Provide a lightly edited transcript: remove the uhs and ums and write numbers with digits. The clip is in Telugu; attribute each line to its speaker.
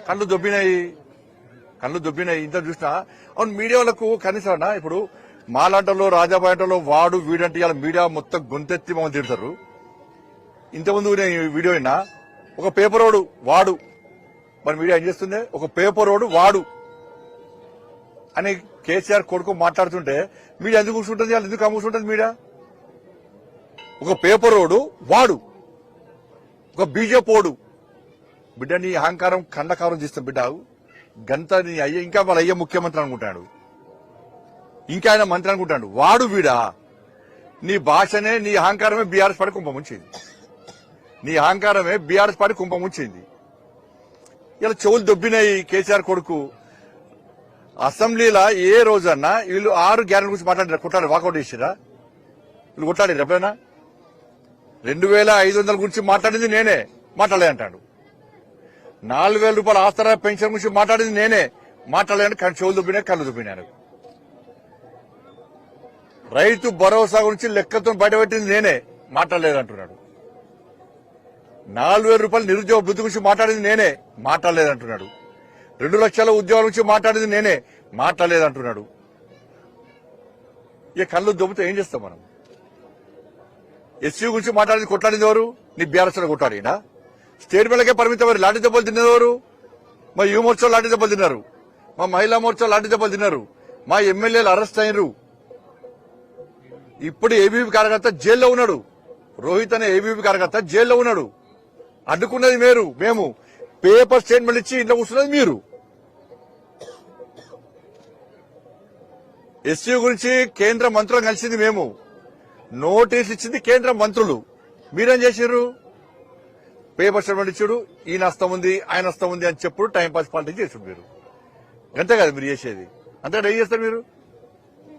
Speaker 1: కళ్ళు దొబ్బినాయి ఇంత చూసినా. అవును, మీడియా వాళ్ళకు కనీసం ఇప్పుడు మాలాంటలో రాజాబాయంటలో వాడు వీడంటే ఇలా మీడియా మొత్తం గొంతెత్తి మమ్మల్ని తిడతారు. ఇంతకుముందు నేను వీడియో అయినా ఒక పేపర్ రోడ్ వాడు, మరి మీడియా ఏం చేస్తుంది? ఒక పేపర్ రోడ్ వాడు అని కేసీఆర్ కొడుకు మాట్లాడుతుంటే మీడియా ఎందుకు కూర్చుంటుంది? వాళ్ళు ఎందుకు కూర్చుంటుంది మీడియా? ఒక పేపర్ రోడ్ వాడు, ఒక బీజేపోడు. బిడ్డ నీ అహంకారం ఖండకారం చేస్తాం బిడ్డ. గంత నీ అయ్య ఇంకా వాళ్ళ అయ్య ముఖ్యమంత్రి అనుకుంటాడు, ఇంకా ఆయన మంత్రి అనుకుంటాడు. వాడు వీడా? నీ భాషనే, నీ అహంకారమే బీఆర్ఎస్ పార్టీ కుంభముంచింది. నీ అహంకారమే బీఆర్ఎస్ పార్టీ కుంభముంచింది. ఇలా చెవులు దొబ్బినాయి కేసీఆర్ కొడుకు. అసెంబ్లీలో ఏ రోజన్నా వీళ్ళు 6 గ్యారెంటీ గురించి మాట్లాడారు, కొట్టాడు, వాకౌట్ చేసిరా? వీళ్ళు కొట్టాడు ఎప్పుడైనా? 2500 గురించి మాట్లాడింది నేనే, మాట్లాడలేదంటాడు. 4000 రూపాయల ఆసరా పెన్షన్ గురించి మాట్లాడింది నేనే, మాట్లాడలేదంటే చెవులు దుబ్బినాయి, కళ్ళు దుబ్బినాను. రైతు భరోసా గురించి లెక్కతో బయటపెట్టింది నేనే, మాట్లాడలేదంటున్నాడు. 4000 రూపాయల నిరుద్యోగ వృద్ధి గురించి మాట్లాడింది నేనే, మాట్లాడలేదంటున్నాడు. 2 లక్షల ఉద్యోగాల గురించి మాట్లాడింది నేనే, మాట్లాడలేదంటున్నాడు. ఇక కళ్ళు దొబ్బితే ఏం చేస్తాం మనం? ఎస్సీ గురించి మాట్లాడింది కొట్లాడింది ఎవరు? నీ బీఆర్ఎస్ లో కొట్లాడినా? స్టేట్ బిల్లకే పరిమితం. మరి లాఠీ దెబ్బలు తిన్నదెవరు? మా యువ మోర్చా లాఠీ దెబ్బలు తిన్నారు, మా మహిళా మోర్చా లాఠీ దెబ్బలు తిన్నారు, మా ఎమ్మెల్యేలు అరెస్ట్ అయినరు. ఇప్పుడు ఏబీపీ కార్యకర్త జైల్లో ఉన్నాడు. రోహిత్ అనే ఏబీపీ కార్యకర్త జైల్లో ఉన్నాడు. అడ్డుకున్నది మేము పేపర్ స్టేట్మెంట్ ఇచ్చి ఇంట్లో కూర్చున్నది మీరు. ఎస్సీ గురించి కేంద్ర మంత్రులు కలిసింది మేము, నోటీస్ ఇచ్చింది కేంద్ర మంత్రులు. మీరేం చేశారు? పేపర్ స్టేట్మెంట్ ఇచ్చాడు, ఈయన హస్తం ఉంది, ఆయన హస్తం ఉంది అని చెప్పుడు టైంపాస్ పాలిటిక్స్ చేసాడు మీరు. అంతే కదా మీరు చేసేది. అంతేగా ఏం చేస్తారు మీరు?